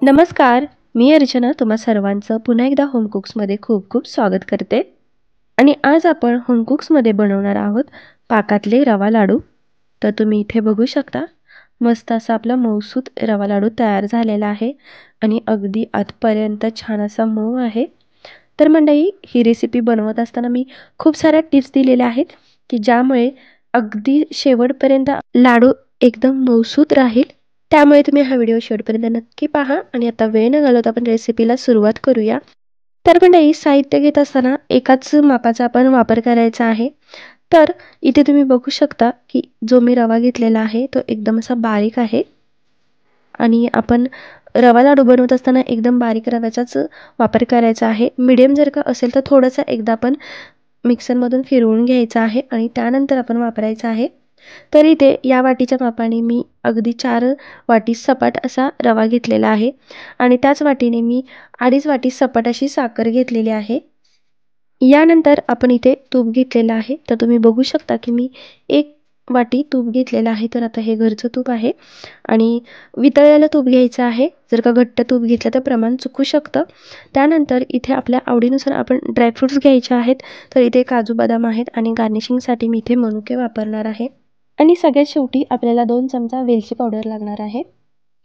नमस्कार, मी अर्चना तुम्हा सर्वांचं पुन्हा एकदा होम कुक्समध्ये खूप खूप स्वागत करते. आणि आज आपण होम कुक्समध्ये बनवणार आहोत पाकातले रवा लाडू. तर तुम्ही इथे बघू शकता, मस्त असा आपला मऊसूत रवा लाडू तयार झालेला आहे आणि अगदी आतपर्यंत छान असा मऊ आहे. तर मंडळी, ही रेसिपी बनवत असताना मी खूप साऱ्या टिप्स दिलेल्या आहेत की ज्यामुळे अगदी शेवटपर्यंत लाडू एकदम मऊसूत राहील. त्यामुळे तुम्ही हा व्हिडिओ शेवटपर्यंत नक्की पहा. आणि आता वेळ न घालवता आपण रेसिपीला सुरुवात करूया. तर मंडळी, साहित्य घेत असताना एकाच मापाचा आपण वापर करायचा आहे. तर इथे तुम्ही बघू शकता की जो मी रवा घेतलेला आहे तो एकदम असा बारीक आहे. आणि आपण रवा लाडू बनवत असताना एकदम बारीक रव्याचाच वापर करायचा आहे. मीडियम जर का असेल तर थोडंसं एकदा आपण मिक्सरमधून फिरवून घ्यायचं आहे आणि त्यानंतर आपण वापरायचं आहे. तर इथे या वाटीच्या मापाने मी अगदी 4 वाटी सपाट असा रवा घेतलेला आहे आणि त्याच वाटीने मी 2.5 वाटी सपाट अशी साखर घेतलेली आहे. यानंतर आपण इथे तूप घेतलेलं आहे. तर तुम्ही बघू शकता की मी 1 वाटी तूप घेतलेलं आहे. तर आता हे घरचं तूप आहे आणि वितळलेलं तूप घ्यायचं आहे. जर का घट्ट तूप घेतलं तर प्रमाण चुकू शकतं. त्यानंतर इथे आपल्या आवडीनुसार आपण ड्रायफ्रुट्स घ्यायचे आहेत. तर इथे काजू बदाम आहेत आणि गार्निशिंगसाठी मी इथे मनुके वापरणार आहे. आणि सगळ्यात शेवटी आपल्याला 2 चमचा वेलची पावडर लागणार आहे.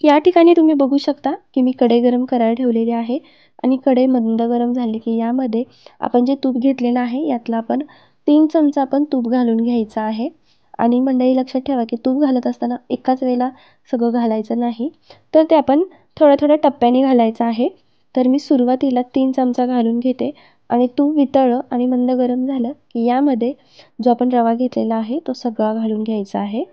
या ठिकाणी तुम्ही बघू शकता की मी कढई गरम करायला ठेवलेली आहे आणि कढई मंद गरम झाली की यामध्ये आपण जे तूप घेतलेलं आहे यातला आपण 3 चमचा आपण तूप घालून घ्यायचं आहे. आणि मंडळी, लक्षात ठेवा की तूप घालत असताना एकाच वेळेला सगळं घालायचं नाही, तर ते आपण थोड्या थोड्या टप्प्याने घालायचं आहे. तर मी सुरुवातीला 3 चमचा घालून घेते आणि तूप वितळलं आणि मंद गरम झालं की यामध्ये जो आपण रवा घेतलेला आहे तो सगळा घालून घ्यायचा आहे.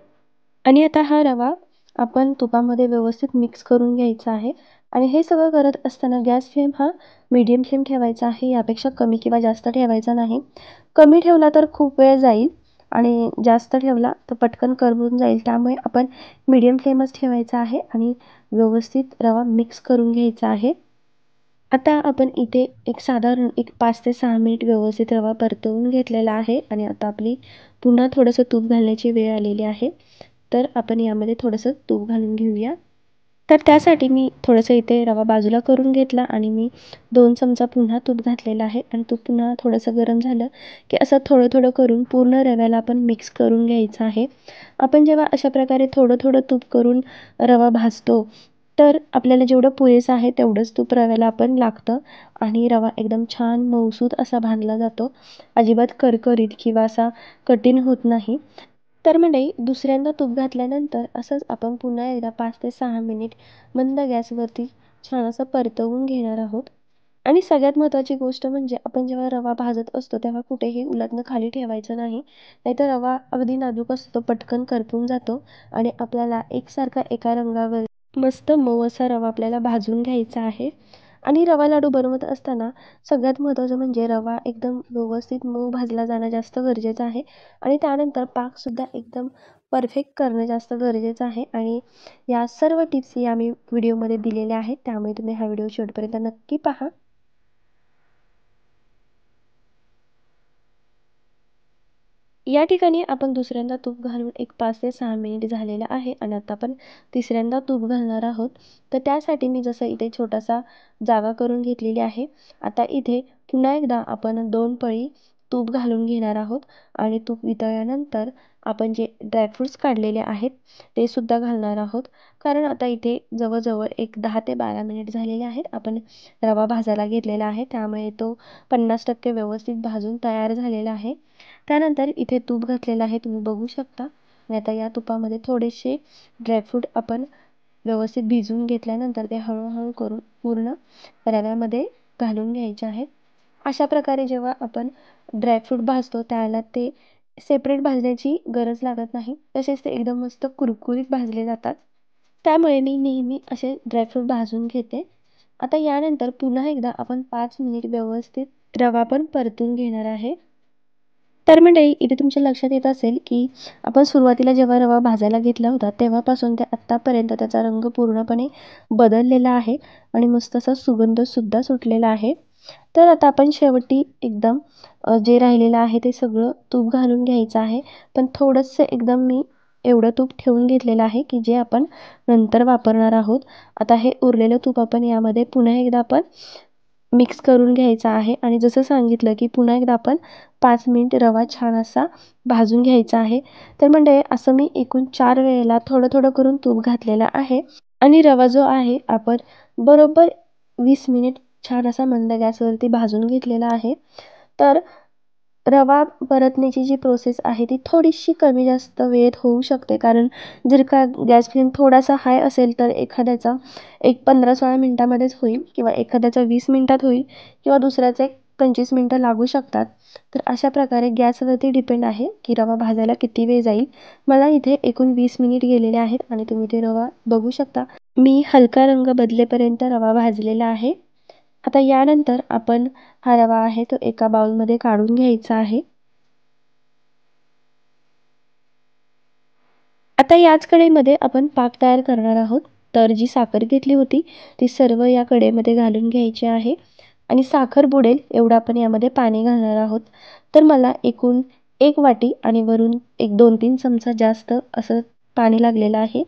आणि आता हा रवा आपण तुपामध्ये व्यवस्थित मिक्स करून घ्यायचा आहे. आणि हे सगळं करत असताना गॅस फ्लेम हा मीडियम फ्लेम ठेवायचा आहे. यापेक्षा कमी किंवा जास्त ठेवायचा नाही. कमी ठेवला तर खूप वेळ जाईल आणि जास्त ठेवला तर पटकन करपून जाईल. त्यामुळे आपण मीडियम फ्लेमच ठेवायचा आहे आणि व्यवस्थित रवा मिक्स करून घ्यायचा आहे. आता आपण इथे साधारण 5 ते 6 मिनिट व्यवस्थित रवा परतवून घेतलेला आहे आणि आता आपली पुन्हा थोडंसं तूप घालण्याची वेळ आलेली आहे. तर आपण यामध्ये थोडंसं तूप घालून घेऊया. तर त्यासाठी मी थोडंसं इथे रवा बाजूला करून घेतला आणि मी 2 चमचा पुन्हा तूप घातलेलं आहे आणि तूप पुन्हा थोडंसं गरम झालं की असं थोडं थोडं करून पूर्ण रव्याला आपण मिक्स करून घ्यायचं आहे. आपण जेव्हा अशा प्रकारे थोडं थोडं तूप करून रवा भाजतो तर आपल्याला जेवढं पुरेसं आहे तेवढंच तूप रव्याला आपण लागतं आणि रवा एकदम छान मऊसूत असा भाजला जातो. अजिबात करकरीत किंवा असा कठीण होत नाही. तर मंडळी, दुसऱ्यांदा तूप घातल्यानंतर असंच आपण पुन्हा एकदा 5 ते 6 मिनिट मंद गॅसवरती छान असं परतवून घेणार आहोत. आणि सगळ्यात महत्त्वाची गोष्ट म्हणजे आपण जेव्हा रवा भाजत असतो तेव्हा कुठेही उलटनं खाली ठेवायचं नाही. नाहीतर रवा अगदी नाजूक असतो, पटकन करपून जातो आणि आपल्याला एकसारखा एका रंगावर मस्त मऊ असा रवा आपल्याला भाजून घ्यायचा आहे. आणि रवा लाडू बनवत असताना सगळ्यात महत्त्वाचं म्हणजे रवा एकदम व्यवस्थित मऊ भाजला जाणं जास्त गरजेचं आहे. आणि त्यानंतर पाकसुद्धा एकदम परफेक्ट करणं जास्त गरजेचं आहे. आणि या सर्व टिप्स या मी व्हिडिओमध्ये दिलेल्या आहेत. त्यामुळे तुम्ही हा व्हिडिओ शेवटपर्यंत नक्की पहा. या ठिकाणी आपण दुसऱ्यांदा तूप घालून 5 ते 6 मिनिट झालेलं आहे आणि आता आपण तिसऱ्यांदा तूप घालणार आहोत. तर त्यासाठी मी जसं इथे छोटासा जागा करून घेतलेली आहे. आता इथे पुन्हा एकदा आपण 2 पळी तूप घालून घेणार आहोत आणि तूप वितळल्यानंतर आपण जे ड्रायफ्रुट्स काढलेले आहेत ते सुद्धा घालणार आहोत. कारण आता इथे जवळजवळ 10 ते 12 मिनिट झालेले आहेत. आपण रवा भाजायला घेतलेला आहे, त्यामुळे तो 50% व्यवस्थित भाजून तयार झालेला आहे. त्यानंतर इथे तूप घातलेलं आहे, तुम्ही बघू शकता. आणि आता या तुपामध्ये थोडेसे ड्रायफ्रूट आपण व्यवस्थित भिजवून घेतल्यानंतर ते हळूहळू करून पूर्ण रव्यामध्ये घालून घ्यायचे आहेत. अशा प्रकारे जेव्हा आपण ड्रायफ्रूट भाजतो त्याला ते सेपरेट भाजण्याची गरज लागत नाही. तसेच ते एकदम मस्त कुरकुरीत भाजले जातात. त्यामुळे मी नेहमी असे ड्रायफ्रूट भाजून घेते. आता यानंतर पुन्हा एकदा आपण 5 मिनिट व्यवस्थित रवा पण परतून घेणार आहे. तर मंडळी, इथे तुमच्या लक्षात येत असेल की आपण सुरुवातीला जेव्हा रवा भाजायला घेतला होता तेव्हापासून ते आत्तापर्यंत त्याचा रंग पूर्णपणे बदललेला आहे आणि मस्त असा सुगंधसुद्धा सुटलेला आहे. तर आता आपण शेवटी एकदम जे राहिलेलं आहे ते सगळं तूप घालून घ्यायचं आहे. पण थोडंसं एकदम मी एवढं तूप ठेवून घेतलेलं आहे की जे आपण नंतर वापरणार आहोत. आता हे उरलेलं तूप आपण यामध्ये पुन्हा एकदा आपण मिक्स करून घ्यायचा आहे आणि जसं सांगितलं की पुन्हा एकदा आपण 5 मिनिट रवा छान असा भाजून घ्यायचा आहे. तर म्हणजे असं मी एकूण 4 वेळेला थोडं थोडं करून तूप घातलेलं आहे आणि रवा जो आहे आपण बरोबर 20 मिनिट छान असा मंद गॅसवरती भाजून घेतलेला आहे. तर रवा परतण्याची जी प्रोसेस आहे ती थोडीशी कमी जास्त वेळेत होऊ शकते, कारण जर का गॅस फ्लेम थोडासा हाय असेल तर एखाद्याचा एक 15-16 मिनिटामध्येच होईल किंवा एखाद्याचा 20 मिनिटात होईल किंवा दुसऱ्याचा एक 25 मिनिटं लागू शकतात. तर अशा प्रकारे गॅसवरती डिपेंड आहे की रवा भाजायला किती वेळ जाईल. मला इथे एकूण 20 मिनिट गेलेले आहेत आणि तुम्ही ते रवा बघू शकता. मी हलका रंग बदलेपर्यंत रवा भाजलेला आहे. आता यानंतर आपण हा रवा आहे तो एका बाउलमध्ये काढून घ्यायचा आहे. आता याच कढईमध्ये आपण पाक तयार करणार आहोत. तर जी साखर घेतली होती ती सर्व या कढईमध्ये घालून घ्यायची आहे आणि साखर बुडेल एवढं आपण यामध्ये पाणी घालणार आहोत. तर मला एकूण 1 वाटी आणि वरून एक 2-3 चमचा जास्त असं पाणी लागलेलं आहे.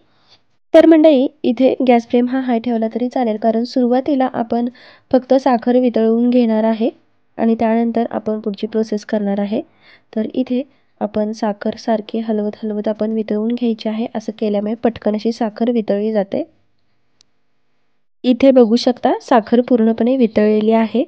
तर मंडळी इथे गॅस फ्लेम हा हाय ठेवला तरी चालेल, कारण सुरुवातीला आपण फक्त साखर वितळवून घेणार आहे आणि त्यानंतर आपण पुढची प्रोसेस करणार आहे. तर इथे आपण साखर सारखी हलवत हलवत आपण वितळवून घ्यायची आहे. असं केल्यामुळे पटकन अशी साखर वितळली जाते. इथे बघू शकता साखर पूर्णपणे वितळलेली आहे.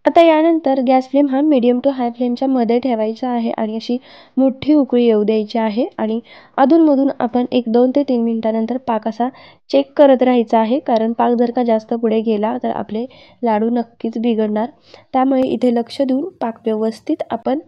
आता यानंतर गॅस फ्लेम हा मीडियम टू हाय फ्लेमच्या मध्ये ठेवायचा आहे आणि अशी मोठी उकळी येऊ द्यायची आहे आणि अधूनमधून आपण एक 2 ते 3 मिनिटानंतर पाक असा चेक करत राहायचा आहे, कारण पाक जर का जास्त पुढे गेला तर आपले लाडू नक्कीच बिघडणार. त्यामुळे इथे लक्ष देऊन पाक व्यवस्थित आपण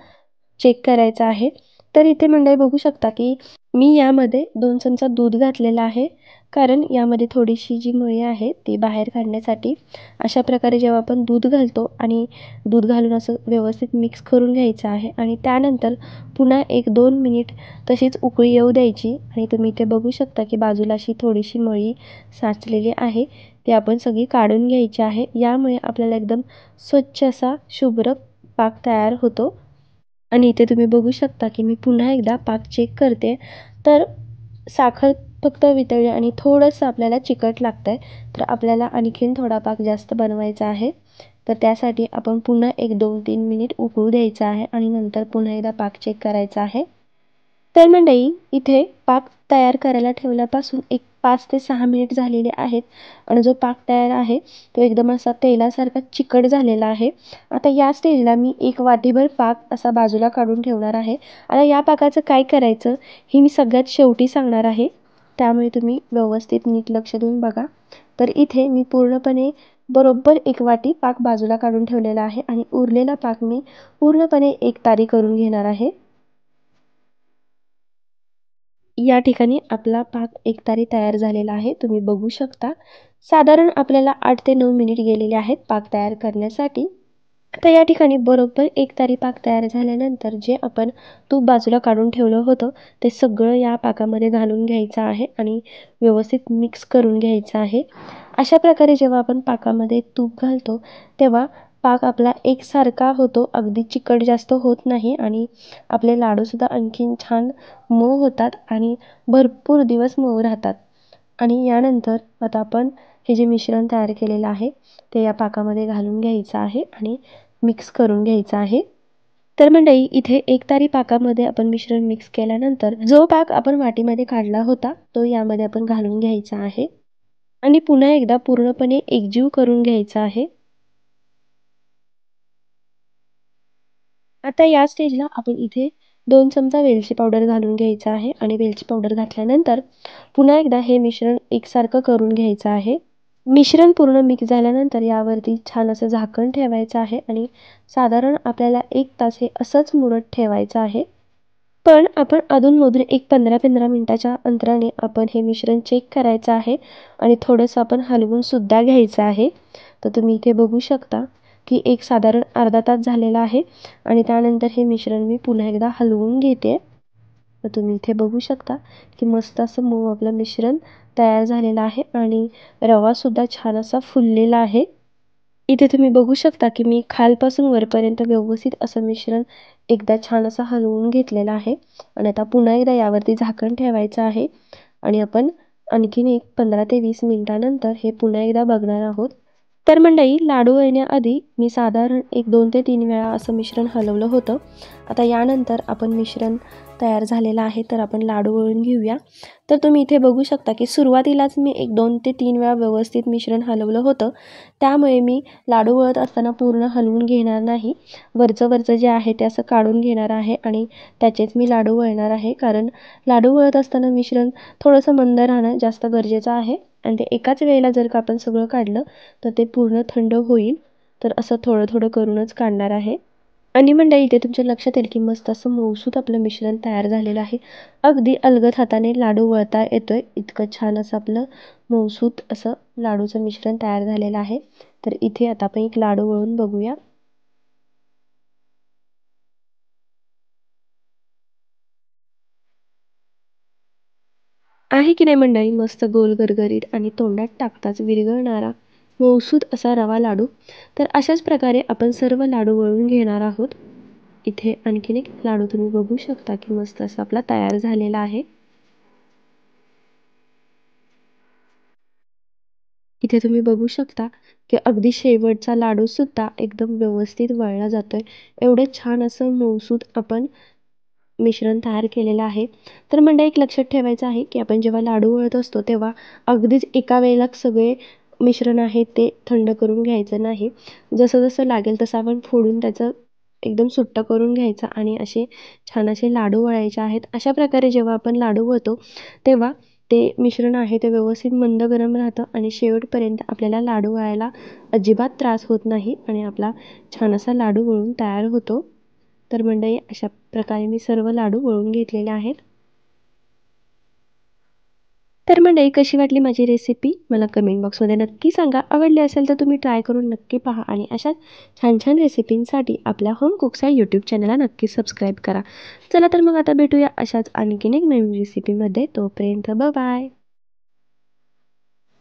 चेक करायचा आहे. तर इथे मंडळी बघू शकता की मी यामध्ये 2 चमचा दूध घातलेलं आहे, कारण यामध्ये थोडीशी जी मळी आहे ती बाहेर काढण्यासाठी. अशा प्रकारे जेव्हा आपण दूध घालतो आणि दूध घालून असं व्यवस्थित मिक्स करून घ्यायचं आहे आणि त्यानंतर पुन्हा 1-2 मिनिट तशीच उकळी येऊ द्यायची आणि तुम्ही इथे बघू शकता की बाजूला अशी थोडीशी मळी साचलेली आहे, ती आपण सगळी काढून घ्यायची आहे. यामुळे आपल्याला एकदम स्वच्छ असा शुभ्र पाक तयार होतो. आणि इथे तुम्ही बघू शकता की मी पुन्हा एकदा पाक चेक करते. तर साखर फक्त वितळली आणि थोडंसं आपल्याला चिकट लागतं आहे, तर आपल्याला आणखीन थोडा पाक जास्त बनवायचा आहे. तर त्यासाठी आपण पुन्हा एक 2-3 मिनिट उकळू द्यायचा आहे आणि नंतर पुन्हा एकदा पाक चेक करायचा आहे. तर मंडळी इथे पाक तयार करायला ठेवल्यापासून एक 5 ते 6 मिनिट झालेले आहेत आणि जो पाक तयार आहे तो एकदम असा तेलासारखा चिकट झालेला आहे. आता या स्टेजला मी 1 वाटीभर पाक असा बाजूला काढून ठेवणार आहे. आता या पाकाचं काय करायचं हे मी सगळ्यात शेवटी सांगणार आहे, त्यामुळे तुम्ही व्यवस्थित नीट लक्ष देऊन बघा. तर इथे मी पूर्णपणे बरोबर 1 वाटी पाक बाजूला काढून ठेवलेला आहे आणि उरलेला पाक मी पूर्णपणे एकतारी करून घेणार आहे. या ठिकाणी आपला पाक एकतारी तयार झालेला आहे, तुम्ही बघू शकता. साधारण आपल्याला 8 ते 9 मिनिट गेलेले आहेत पाक तयार करण्यासाठी. आता या ठिकाणी बरोबर एकतारी पाक तयार झाल्यानंतर जे आपण तूप बाजूला काढून ठेवलं होतं ते सगळं या पाकामध्ये घालून घ्यायचं आहे आणि व्यवस्थित मिक्स करून घ्यायचं आहे. अशा प्रकारे जेव्हा आपण पाकामध्ये तूप घालतो तेव्हा पाक आपला एकसारखा होतो, अगदी चिकट जास्त होत नाही आणि आपले लाडूसुद्धा आणखीन छान मऊ होतात आणि भरपूर दिवस मऊ राहतात. आणि यानंतर आता आपण हे जे मिश्रण तयार केलेलं आहे ते या पाकामध्ये घालून घ्यायचं आहे आणि मिक्स करून घ्यायचं आहे. तर मंडळी इथे एकतारी पाकामध्ये आपण मिश्रण मिक्स केल्यानंतर जो पाक आपण वाटीमध्ये काढला होता तो यामध्ये आपण घालून घ्यायचा आहे आणि पुन्हा एकदा पूर्णपणे एकजीव करून घ्यायचा आहे. आता या स्टेजला आपण इथे 2 चमचा वेलची पावडर घालून घ्यायचं आहे आणि वेलची पावडर घातल्यानंतर पुन्हा एकदा हे मिश्रण एकसारखं करून घ्यायचं आहे. मिश्रण पूर्ण मिक्स झाल्यानंतर यावरती छान असं झाकण ठेवायचं आहे आणि साधारण आपल्याला 1 तास हे असंच मुरत ठेवायचं आहे. पण आपण अधूनमधून एक 15-15 मिनिटाच्या अंतराने आपण हे मिश्रण चेक करायचं आहे आणि थोडंसं आपण हलवून सुद्धा घ्यायचं आहे. तर तुम्ही इथे बघू शकता की एक साधारण अर्धा तास झालेला आहे आणि त्यानंतर हे मिश्रण मी पुन्हा एकदा हलवून घेते. तर तुम्ही इथे बघू शकता की मस्त असं मऊ आपलं मिश्रण तयार झालेलं आहे आणि रवासुद्धा छान असा फुललेला आहे. इथे तुम्ही बघू शकता की मी खालपासून वरपर्यंत व्यवस्थित असं मिश्रण एकदा छान असं हलवून घेतलेलं आहे आणि आता पुन्हा एकदा यावरती झाकण ठेवायचं आहे आणि आपण आणखीन एक 15 ते 20 मिनिटानंतर हे पुन्हा एकदा बघणार आहोत. तर मंडळी, लाडू वळण्याआधी मी साधारण 1-2 ते 3 वेळा असं मिश्रण हलवलं होतं. आता यानंतर आपण मिश्रण तयार झालेलं आहे, तर आपण लाडू वळून घेऊया. तर तुम्ही इथे बघू शकता की सुरुवातीलाच मी 1-2 ते 3 वेळा व्यवस्थित मिश्रण हलवलं होतं. त्यामुळे मी लाडू वळत असताना पूर्ण हलवून घेणार नाही. वरचं जे आहे ते असं काढून घेणार आहे आणि त्याचेच मी लाडू वळणार आहे. कारण लाडू वळत असताना मिश्रण थोडंसं मंद राहणं जास्त गरजेचं आहे आणि ते एकाच वेळेला जर का आपण सगळं काढलं तर ते पूर्ण थंड होईल. तर असं थोडं थोडं करूनच काढणार आहे. आणि मंडळी, इथे तुमच्या लक्षात येईल की मस्त असं मऊसूत आपलं मिश्रण तयार झालेलं आहे. अगदी अलगद हाताने लाडू वळता येतोय इतकं छान असं आपलं मऊसूत असं लाडूचं मिश्रण तयार झालेलं आहे. तर इथे आता आपण एक लाडू वळून बघूया. आहे की नाही मंडळी, मस्त गोल गरगरीत आणि तोंडात टाकताच विरघळणारा मऊसूत असा रवा लाडू. तर अशाच प्रकारे आपण सर्व लाडू वळून घेणार आहोत. इथे आणखीन एक लाडू तुम्ही बघू शकता की मस्त असा आपला तयार झालेला आहे. इथे तुम्ही बघू शकता की अगदी शेवटचा लाडू सुद्धा एकदम व्यवस्थित वळला जातोय. एवढे छान असं मऊसूत आपण मिश्रण तयार केलेलं आहे. तर मंडळी, एक लक्षात ठेवायचं आहे की आपण जेव्हा लाडू वळत असतो तेव्हा अगदीच एका वेळेला सगळे मिश्रण आहे ते थंड करून घ्यायचं नाही. जसं जसं लागेल तसं आपण फोडून त्याचं एकदम सुट्टा करून घ्यायचा आणि असे छान असे लाडू वळायचे आहेत. अशा प्रकारे जेव्हा आपण लाडू वळतो तेव्हा ते मिश्रण आहे ते व्यवस्थित मंद गरम राहतं आणि शेवटपर्यंत आपल्याला लाडू वळायला अजिबात त्रास होत नाही आणि आपला छान असा लाडू वळून तयार होतो. तर मंडळी, अशा प्रकारे मी सर्व लाडू वळून घेतलेले आहेत. तर मंडळी, कशी वाटली माझी रेसिपी मला कमेंट बॉक्समध्ये नक्की सांगा. आवडली असेल तर तुम्ही ट्राय करून नक्की पहा आणि अशाच छान छान रेसिपींसाठी आपल्या होम कुक्स या यूट्यूब चॅनलला नक्की सबस्क्राईब करा. चला तर मग आता भेटूया अशाच आणखीन एक नवीन रेसिपीमध्ये. तोपर्यंत बाय.